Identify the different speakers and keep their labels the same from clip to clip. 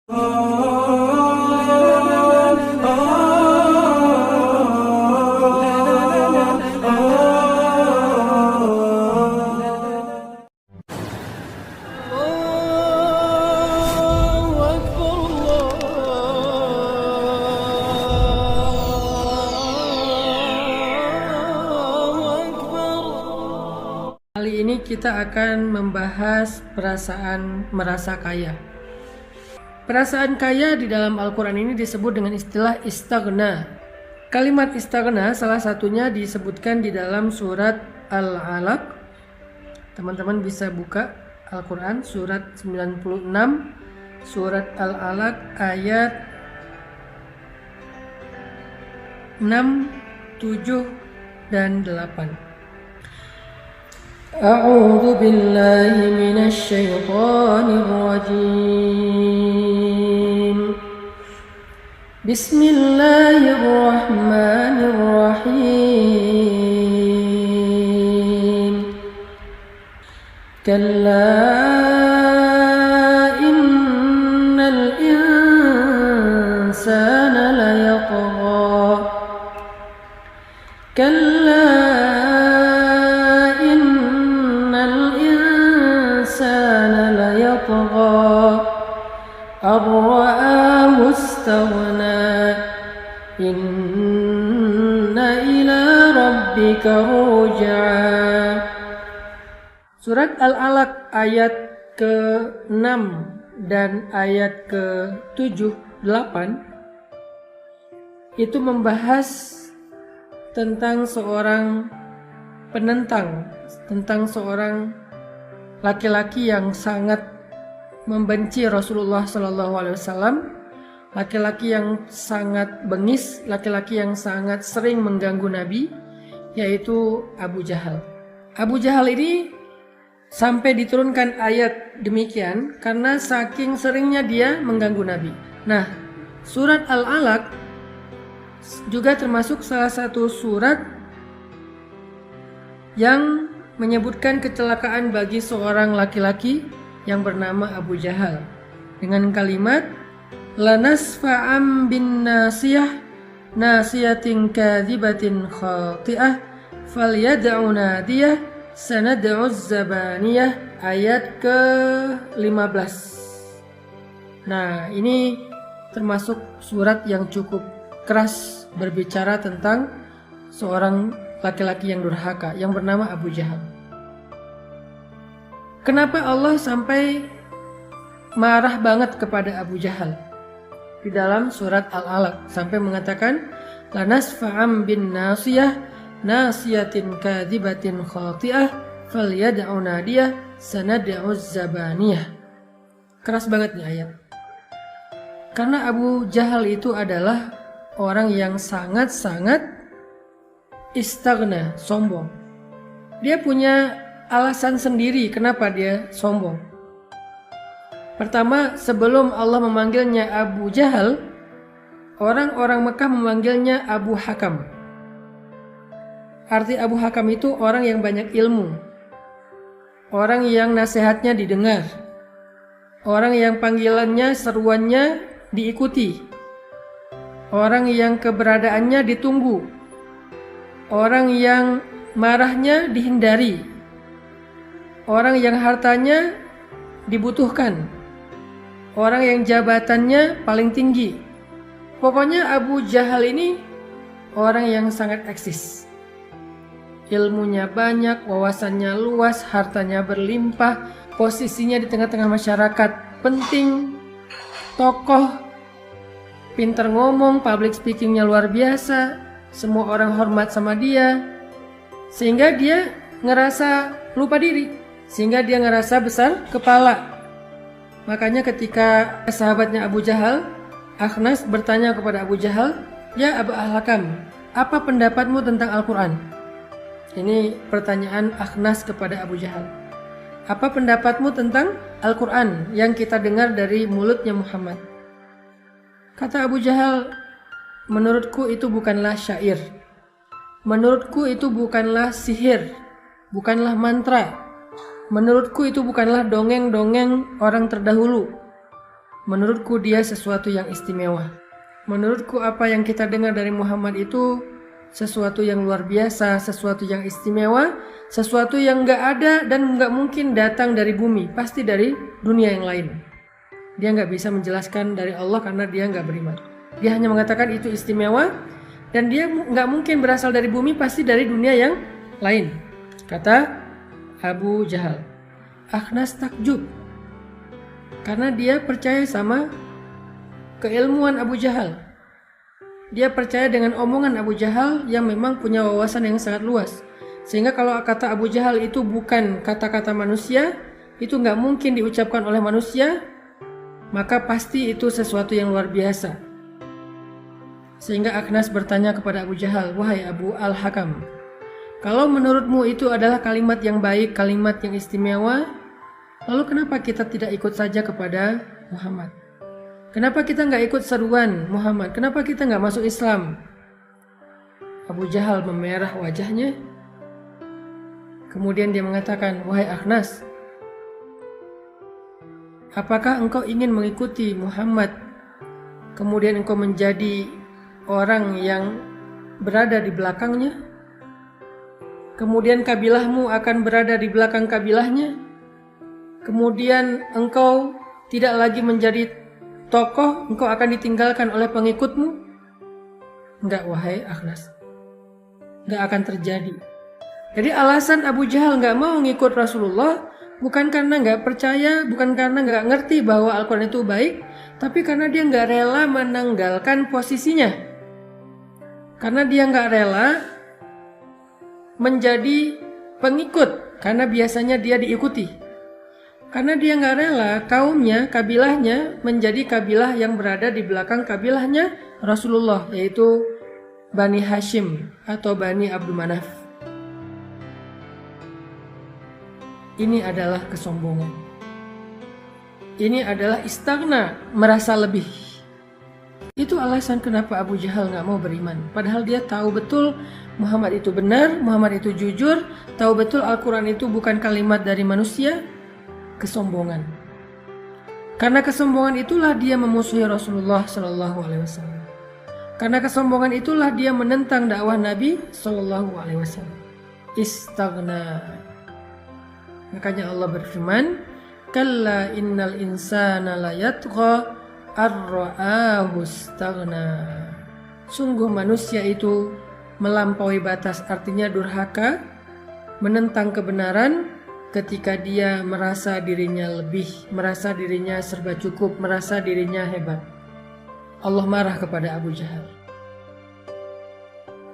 Speaker 1: Kali ini kita akan membahas perasaan merasa kaya. Perasaan kaya di dalam Al-Quran ini disebut dengan istilah istaghna. Kalimat istaghna salah satunya disebutkan di dalam surat Al-Alaq. Teman-teman bisa buka Al-Quran surat 96, surat Al-Alaq ayat 6, 7, dan 8. أعوذ بالله من الشيطان الرجيم بسم الله الرحمن الرحيم كلا إن الإنسان ليطغى كلا أن رآه استغنى إن إلى ربك رجعا. Surat Al-Alaq ayat ke-6 dan ayat ke-7, 8 itu membahas tentang seorang penentang, tentang seorang laki-laki yang sangat membenci Rasulullah SAW, laki-laki yang sangat bengis, laki-laki yang sangat sering mengganggu Nabi, yaitu Abu Jahal. Abu Jahal ini sampai diturunkan ayat demikian karena saking seringnya dia mengganggu Nabi. Nah, surat Al-Alaq juga termasuk salah satu surat yang menyebutkan kecelakaan bagi seorang laki-laki yang bernama Abu Jahal dengan kalimat lanasfa'am bin nasiyah nasiyatin kadhibatin khati'ah falyad'u nadiyah sanad'u zabaniyah ayat ke-15. Nah, ini termasuk surat yang cukup keras berbicara tentang seorang laki-laki yang durhaka yang bernama Abu Jahal. Kenapa Allah sampai marah banget kepada Abu Jahal? Di dalam surat Al-Alaq sampai mengatakan lanasfa'am bin nasiyah nasiyatin kadhibatin khati'ah falyad'u nadiyah sanad'u zabaniyah. Keras banget nih ayat. Karena Abu Jahal itu adalah orang yang sangat-sangat istaghna, sombong. Dia punya alasan sendiri kenapa dia sombong. Pertama, sebelum Allah memanggilnya Abu Jahal, orang-orang Mekah memanggilnya Abu Hakam. Arti Abu Hakam itu orang yang banyak ilmu, orang yang nasihatnya didengar, orang yang panggilannya, seruannya diikuti, orang yang keberadaannya ditunggu, orang yang marahnya dihindari, orang yang hartanya dibutuhkan, orang yang jabatannya paling tinggi. Pokoknya Abu Jahal ini orang yang sangat eksis. Ilmunya banyak, wawasannya luas, hartanya berlimpah, posisinya di tengah-tengah masyarakat penting, tokoh, pintar ngomong, public speakingnya luar biasa, semua orang hormat sama dia, sehingga dia ngerasa lupa diri. Sehingga dia ngerasa besar kepala. Makanya ketika sahabatnya Abu Jahal, Akhnas bertanya kepada Abu Jahal, "Ya Abu Hakam, apa pendapatmu tentang Al-Quran?" Ini pertanyaan Akhnas kepada Abu Jahal. Apa pendapatmu tentang Al-Quran yang kita dengar dari mulutnya Muhammad? Kata Abu Jahal, menurutku itu bukanlah syair. Menurutku itu bukanlah sihir, bukanlah mantra. Menurutku itu bukanlah dongeng-dongeng orang terdahulu. Menurutku dia sesuatu yang istimewa. Menurutku apa yang kita dengar dari Muhammad itu sesuatu yang luar biasa, sesuatu yang istimewa, sesuatu yang gak ada dan gak mungkin datang dari bumi, pasti dari dunia yang lain. Dia gak bisa menjelaskan dari Allah karena dia gak beriman. Dia hanya mengatakan itu istimewa dan dia gak mungkin berasal dari bumi, pasti dari dunia yang lain. Kata Abu Jahal. Akhnas takjub karena dia percaya sama keilmuan Abu Jahal. Dia percaya dengan omongan Abu Jahal yang memang punya wawasan yang sangat luas. Sehingga kalau kata Abu Jahal itu bukan kata-kata manusia, itu nggak mungkin diucapkan oleh manusia, maka pasti itu sesuatu yang luar biasa. Sehingga Akhnas bertanya kepada Abu Jahal, wahai Abu Al-Hakam, kalau menurutmu itu adalah kalimat yang baik, kalimat yang istimewa, lalu kenapa kita tidak ikut saja kepada Muhammad? Kenapa kita nggak ikut seruan Muhammad? Kenapa kita nggak masuk Islam? Abu Jahal memerah wajahnya. Kemudian dia mengatakan, wahai Akhnas, apakah engkau ingin mengikuti Muhammad? Kemudian engkau menjadi orang yang berada di belakangnya? Kemudian kabilahmu akan berada di belakang kabilahnya? Kemudian engkau tidak lagi menjadi tokoh, engkau akan ditinggalkan oleh pengikutmu? Enggak, wahai Akhnas. Enggak akan terjadi. Jadi alasan Abu Jahal enggak mau ngikut Rasulullah bukan karena enggak percaya, bukan karena enggak ngerti bahwa Al-Quran itu baik, tapi karena dia enggak rela menanggalkan posisinya. Karena dia enggak rela menjadi pengikut, karena biasanya dia diikuti. Karena dia nggak rela kaumnya, kabilahnya menjadi kabilah yang berada di belakang kabilahnya Rasulullah, yaitu Bani Hashim atau Bani Abdul Manaf. Ini adalah kesombongan. Ini adalah istighna, merasa lebih. Itu alasan kenapa Abu Jahal nggak mau beriman. Padahal dia tahu betul Muhammad itu benar, Muhammad itu jujur, tahu betul Al-Quran itu bukan kalimat dari manusia. Kesombongan. Karena kesombongan itulah dia memusuhi Rasulullah Shallallahu Alaihi Wasallam. Karena kesombongan itulah dia menentang dakwah Nabi Shallallahu Alaihi Wasallam. Istaghna. Makanya Allah berfirman, "Kalla innal insana la yatgha ar-ra'ahu istaghna." Sungguh manusia itu melampaui batas, artinya durhaka, menentang kebenaran. Ketika dia merasa dirinya lebih, merasa dirinya serba cukup, merasa dirinya hebat. Allah marah kepada Abu Jahal.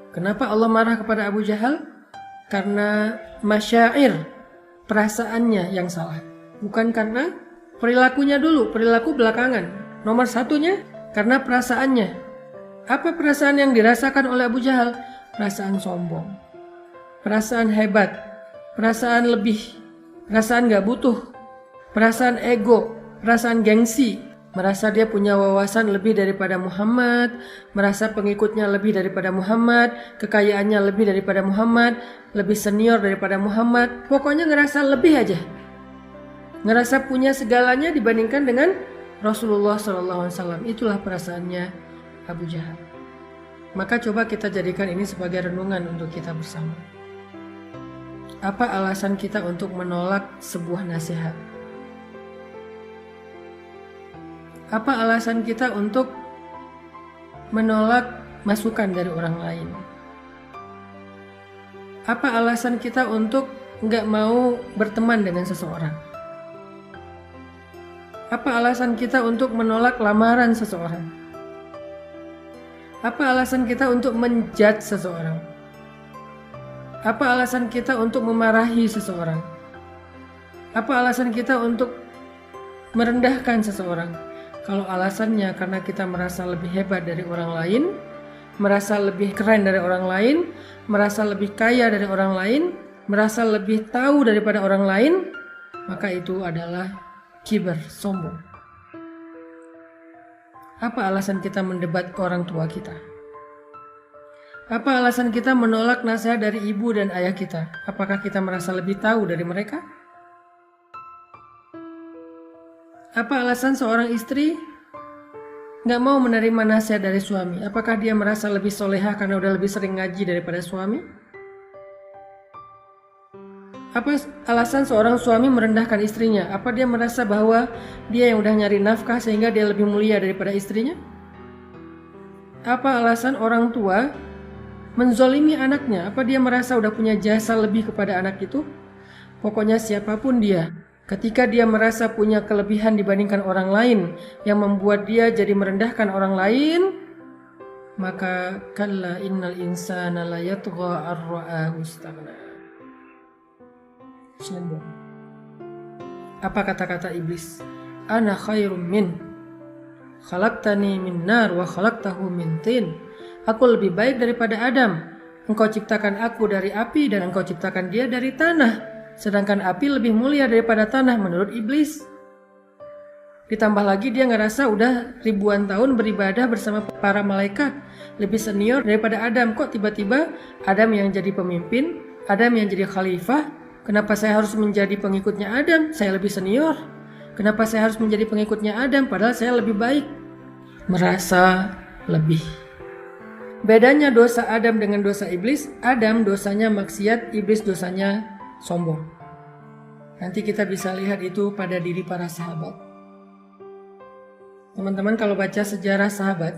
Speaker 1: Kenapa Allah marah kepada Abu Jahal? Karena masyair, perasaannya yang salah. Bukan karena perilakunya dulu, perilaku belakangan. Nomor satunya karena perasaannya. Apa perasaan yang dirasakan oleh Abu Jahal? Perasaan sombong, perasaan hebat, perasaan lebih, perasaan gak butuh, perasaan ego, perasaan gengsi, merasa dia punya wawasan lebih daripada Muhammad, merasa pengikutnya lebih daripada Muhammad, kekayaannya lebih daripada Muhammad, lebih senior daripada Muhammad, pokoknya ngerasa lebih aja, ngerasa punya segalanya dibandingkan dengan Rasulullah SAW. Itulah perasaannya Abu Jahal. Maka coba kita jadikan ini sebagai renungan untuk kita bersama. Apa alasan kita untuk menolak sebuah nasihat? Apa alasan kita untuk menolak masukan dari orang lain? Apa alasan kita untuk nggak mau berteman dengan seseorang? Apa alasan kita untuk menolak lamaran seseorang? Apa alasan kita untuk menjudge seseorang? Apa alasan kita untuk memarahi seseorang? Apa alasan kita untuk merendahkan seseorang? Kalau alasannya karena kita merasa lebih hebat dari orang lain, merasa lebih keren dari orang lain, merasa lebih kaya dari orang lain, merasa lebih tahu daripada orang lain, maka itu adalah kibar, sombong. Apa alasan kita mendebat orang tua kita? Apa alasan kita menolak nasihat dari ibu dan ayah kita? Apakah kita merasa lebih tahu dari mereka? Apa alasan seorang istri nggak mau menerima nasihat dari suami? Apakah dia merasa lebih soleha karena udah lebih sering ngaji daripada suami? Apa alasan seorang suami merendahkan istrinya? Apa dia merasa bahwa dia yang udah nyari nafkah sehingga dia lebih mulia daripada istrinya? Apa alasan orang tua menzolimi anaknya? Apa dia merasa udah punya jasa lebih kepada anak itu? Pokoknya siapapun dia, ketika dia merasa punya kelebihan dibandingkan orang lain yang membuat dia jadi merendahkan orang lain, maka kalla innal insana la yatgha ar-ra'ahu istaghna. Sombong. Apa kata-kata iblis? Ana khairum min, khalaqtani min nar wa khalaqtahu min tin. Aku lebih baik daripada Adam. Engkau ciptakan aku dari api dan engkau ciptakan dia dari tanah. Sedangkan api lebih mulia daripada tanah menurut iblis. Ditambah lagi dia ngerasa udah ribuan tahun beribadah bersama para malaikat, lebih senior daripada Adam. Kok tiba-tiba Adam yang jadi pemimpin, Adam yang jadi khalifah? Kenapa saya harus menjadi pengikutnya Adam? Saya lebih senior. Kenapa saya harus menjadi pengikutnya Adam padahal saya lebih baik? Merasa lebih. Bedanya dosa Adam dengan dosa iblis, Adam dosanya maksiat, iblis dosanya sombong. Nanti kita bisa lihat itu pada diri para sahabat. Teman-teman kalau baca sejarah sahabat,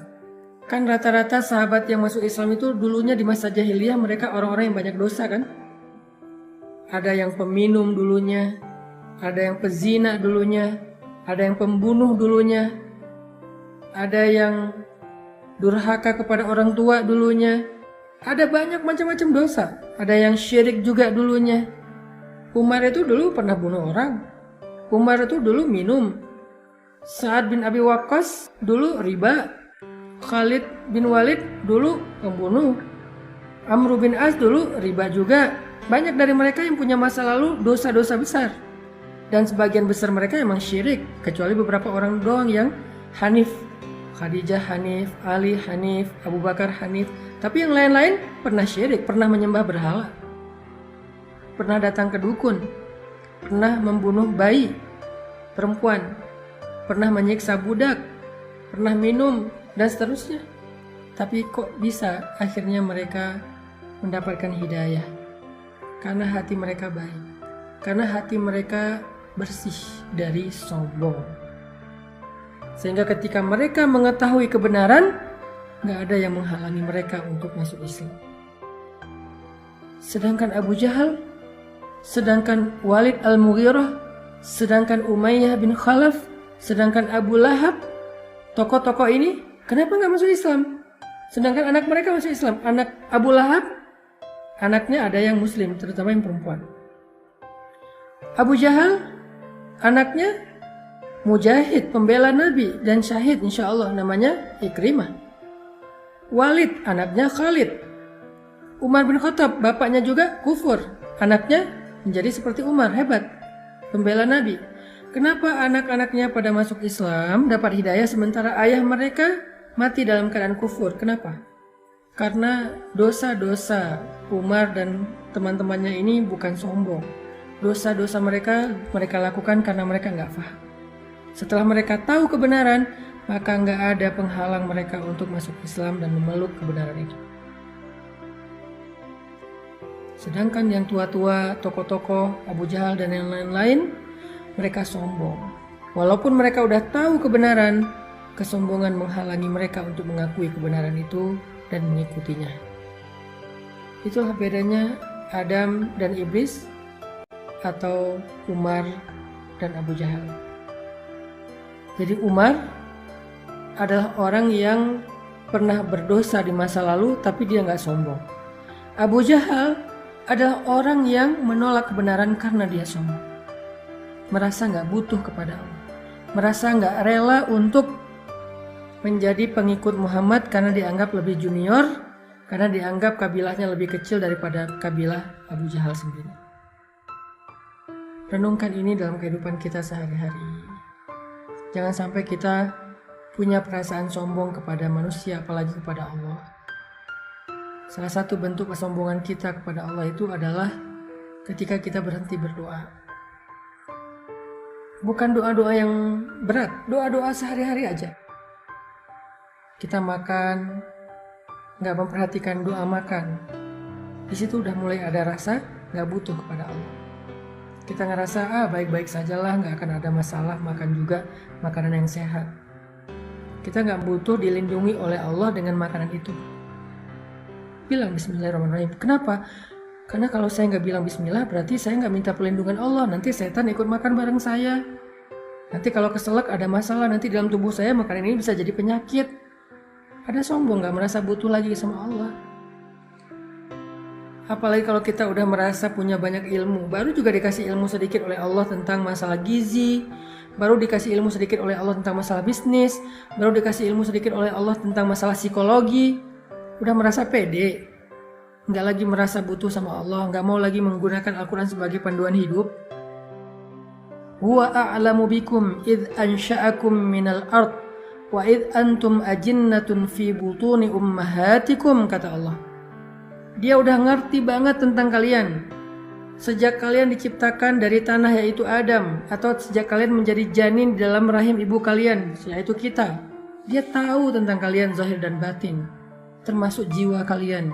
Speaker 1: kan rata-rata sahabat yang masuk Islam itu dulunya di masa jahiliyah mereka orang-orang yang banyak dosa kan? Ada yang peminum dulunya, ada yang pezina dulunya, ada yang pembunuh dulunya, ada yang durhaka kepada orang tua dulunya, ada banyak macam-macam dosa, ada yang syirik juga dulunya. Umar itu dulu pernah bunuh orang, Umar itu dulu minum, Sa'ad bin Abi Waqqas dulu riba, Khalid bin Walid dulu pembunuh, Amr bin As dulu riba juga. Banyak dari mereka yang punya masa lalu dosa-dosa besar. Dan sebagian besar mereka emang syirik. Kecuali beberapa orang doang yang Hanif. Khadijah Hanif, Ali Hanif, Abu Bakar Hanif. Tapi yang lain-lain pernah syirik, pernah menyembah berhala. Pernah datang ke dukun. Pernah membunuh bayi, perempuan. Pernah menyiksa budak. Pernah minum, dan seterusnya. Tapi kok bisa akhirnya mereka mendapatkan hidayah? Karena hati mereka baik, karena hati mereka bersih dari sombong. Sehingga ketika mereka mengetahui kebenaran, gak ada yang menghalangi mereka untuk masuk Islam. Sedangkan Abu Jahal, sedangkan Walid al-Mughirah, sedangkan Umayyah bin Khalaf, sedangkan Abu Lahab, tokoh-tokoh ini kenapa gak masuk Islam? Sedangkan anak mereka masuk Islam. Anak Abu Lahab, anaknya ada yang muslim, terutama yang perempuan. Abu Jahal, anaknya mujahid, pembela Nabi dan syahid insya Allah, namanya Ikrimah. Walid, anaknya Khalid. Umar bin Khattab, bapaknya juga kufur, anaknya menjadi seperti Umar, hebat, pembela Nabi. Kenapa anak-anaknya pada masuk Islam, dapat hidayah, sementara ayah mereka mati dalam keadaan kufur? Kenapa? Karena dosa-dosa Umar dan teman-temannya ini bukan sombong. Dosa-dosa mereka lakukan karena mereka nggak paham. Setelah mereka tahu kebenaran, maka nggak ada penghalang mereka untuk masuk Islam dan memeluk kebenaran itu. Sedangkan yang tua-tua, tokoh-tokoh, Abu Jahal dan yang lain-lain, mereka sombong. Walaupun mereka udah tahu kebenaran, kesombongan menghalangi mereka untuk mengakui kebenaran itu dan mengikutinya. Itulah bedanya Adam dan iblis atau Umar dan Abu Jahal. Jadi Umar adalah orang yang pernah berdosa di masa lalu tapi dia nggak sombong. Abu Jahal adalah orang yang menolak kebenaran karena dia sombong. Merasa nggak butuh kepada Allah. Merasa nggak rela untuk menjadi pengikut Muhammad karena dianggap lebih junior, karena dianggap kabilahnya lebih kecil daripada kabilah Abu Jahal sendiri. Renungkan ini dalam kehidupan kita sehari-hari. Jangan sampai kita punya perasaan sombong kepada manusia, apalagi kepada Allah. Salah satu bentuk kesombongan kita kepada Allah itu adalah ketika kita berhenti berdoa. Bukan doa-doa yang berat, doa-doa sehari-hari aja. kita makan, nggak memperhatikan doa makan, di situ udah mulai ada rasa nggak butuh kepada Allah. Kita ngerasa baik-baik sajalah, nggak akan ada masalah, makan juga makanan yang sehat. Kita nggak butuh dilindungi oleh Allah dengan makanan itu. Bilang Bismillahirrahmanirrahim. Kenapa? Karena kalau saya nggak bilang Bismillah, berarti saya nggak minta perlindungan Allah. Nanti setan ikut makan bareng saya. Nanti kalau keselak ada masalah, nanti dalam tubuh saya makanan ini bisa jadi penyakit. Ada sombong, nggak merasa butuh lagi sama Allah. Apalagi kalau kita udah merasa punya banyak ilmu, baru juga dikasih ilmu sedikit oleh Allah tentang masalah gizi, baru dikasih ilmu sedikit oleh Allah tentang masalah bisnis, baru dikasih ilmu sedikit oleh Allah tentang masalah psikologi, udah merasa pede, nggak lagi merasa butuh sama Allah, nggak mau lagi menggunakan Al-Quran sebagai panduan hidup. Huwa a'lamu bikum idh ansha'akum minal ard wa idh antum ajinnatun fi butuni ummahatikum, kata Allah. Dia udah ngerti banget tentang kalian sejak kalian diciptakan dari tanah, yaitu Adam, atau sejak kalian menjadi janin di dalam rahim ibu kalian, yaitu kita. Dia tahu tentang kalian zahir dan batin, termasuk jiwa kalian.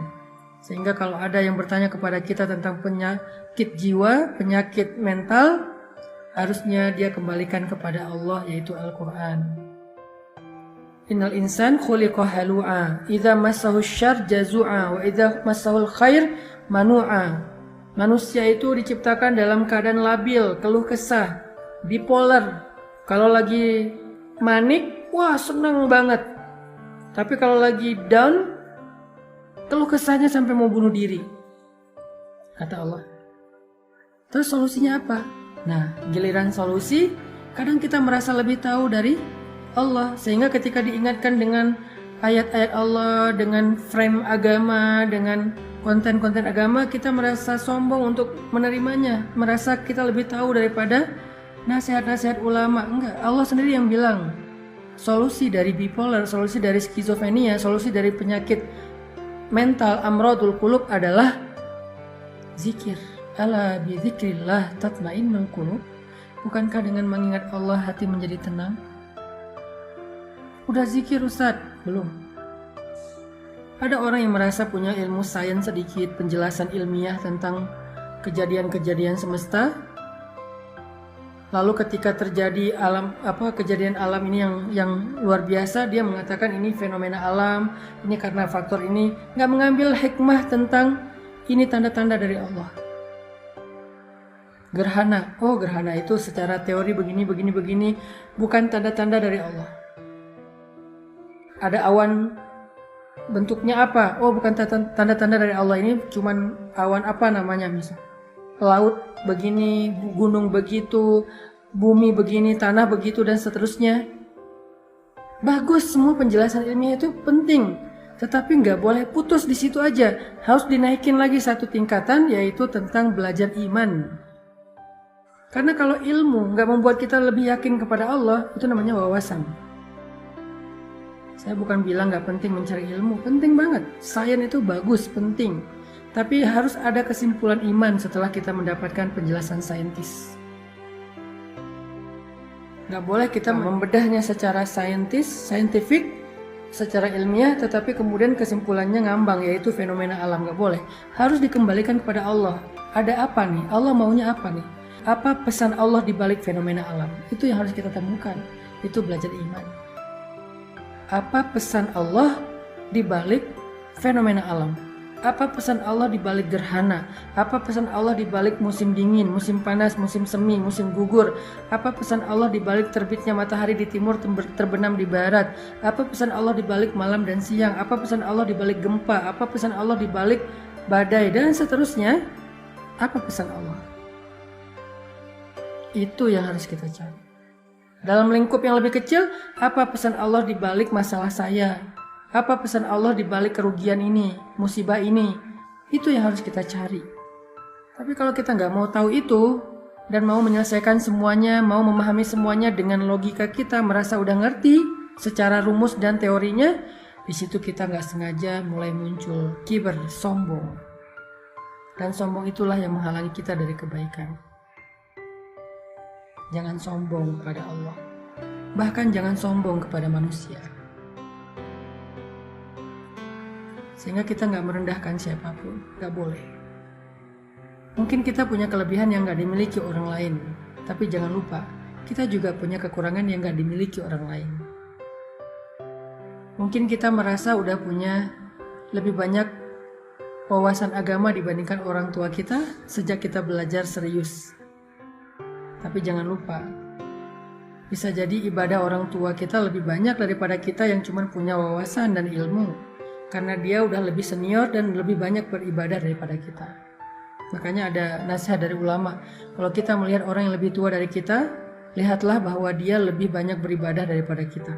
Speaker 1: Sehingga kalau ada yang bertanya kepada kita tentang penyakit jiwa, penyakit mental, harusnya dia kembalikan kepada Allah, yaitu Al-Quran. Innal insan khuliqa halu'a, idza massahu syarr jazu'a, wa idza massahul khair manu'a. Manusia itu diciptakan dalam keadaan labil, keluh kesah, bipolar. Kalau lagi manik, wah senang banget. Tapi kalau lagi down, keluh kesahnya sampai mau bunuh diri, kata Allah. Terus solusinya apa? Nah, giliran solusi, kadang kita merasa lebih tahu dari Allah, sehingga ketika diingatkan dengan ayat-ayat Allah, dengan frame agama, dengan konten-konten agama, kita merasa sombong untuk menerimanya, merasa kita lebih tahu daripada nasihat-nasihat ulama. Enggak, Allah sendiri yang bilang solusi dari bipolar, solusi dari skizofrenia, solusi dari penyakit mental amradul qulub adalah zikir. Ala bi dzikrillah tatmainnul qulub. Bukankah dengan mengingat Allah hati menjadi tenang? Udah zikir Ustaz? Belum. Ada orang yang merasa punya ilmu sains sedikit, penjelasan ilmiah tentang kejadian-kejadian semesta. Lalu ketika terjadi kejadian alam ini yang luar biasa, dia mengatakan ini fenomena alam, ini karena faktor ini, nggak mengambil hikmah tentang ini tanda-tanda dari Allah. Gerhana, gerhana itu secara teori begini, bukan tanda-tanda dari Allah. Ada awan, bentuknya apa? Bukan tanda-tanda dari Allah. Ini cuman awan apa namanya, misal laut begini, gunung begitu, bumi begini, tanah begitu, dan seterusnya. Bagus, semua penjelasan ilmiah itu penting, tetapi nggak boleh putus di situ aja. Harus dinaikin lagi satu tingkatan, yaitu tentang belajar iman. Karena kalau ilmu nggak membuat kita lebih yakin kepada Allah, itu namanya wawasan. Saya bukan bilang nggak penting mencari ilmu, penting banget. Sains itu bagus, penting. Tapi harus ada kesimpulan iman setelah kita mendapatkan penjelasan saintis. Nggak boleh kita membedahnya secara scientific, secara ilmiah, tetapi kemudian kesimpulannya ngambang, yaitu fenomena alam. Nggak boleh. Harus dikembalikan kepada Allah. Ada apa nih? Allah maunya apa nih? Apa pesan Allah di balik fenomena alam? Itu yang harus kita temukan. Itu belajar iman. Apa pesan Allah di balik fenomena alam? Apa pesan Allah di balik gerhana? Apa pesan Allah di balik musim dingin, musim panas, musim semi, musim gugur? Apa pesan Allah di balik terbitnya matahari di timur terbenam di barat? Apa pesan Allah di balik malam dan siang? Apa pesan Allah di balik gempa? Apa pesan Allah di balik badai dan seterusnya? Apa pesan Allah? Itu yang harus kita cari. Dalam lingkup yang lebih kecil, apa pesan Allah di balik masalah saya? Apa pesan Allah di balik kerugian ini, musibah ini? Itu yang harus kita cari. Tapi kalau kita nggak mau tahu itu, dan mau menyelesaikan semuanya, mau memahami semuanya dengan logika kita, merasa udah ngerti secara rumus dan teorinya, di situ kita nggak sengaja mulai muncul kiber, sombong. Dan sombong itulah yang menghalangi kita dari kebaikan. Jangan sombong kepada Allah. Bahkan jangan sombong kepada manusia. sehingga kita nggak merendahkan siapapun, nggak boleh. Mungkin kita punya kelebihan yang nggak dimiliki orang lain, tapi jangan lupa, kita juga punya kekurangan yang nggak dimiliki orang lain. Mungkin kita merasa udah punya lebih banyak wawasan agama dibandingkan orang tua kita sejak kita belajar serius. Tapi jangan lupa, bisa jadi ibadah orang tua kita lebih banyak daripada kita yang cuma punya wawasan dan ilmu, karena dia udah lebih senior dan lebih banyak beribadah daripada kita. Makanya ada nasihat dari ulama, kalau kita melihat orang yang lebih tua dari kita, lihatlah bahwa dia lebih banyak beribadah daripada kita.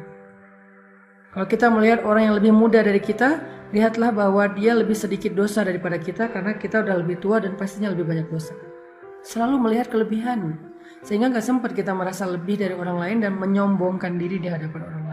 Speaker 1: Kalau kita melihat orang yang lebih muda dari kita, lihatlah bahwa dia lebih sedikit dosa daripada kita karena kita udah lebih tua dan pastinya lebih banyak dosa. Selalu melihat kelebihan, sehingga gak sempat kita merasa lebih dari orang lain dan menyombongkan diri di hadapan orang lain.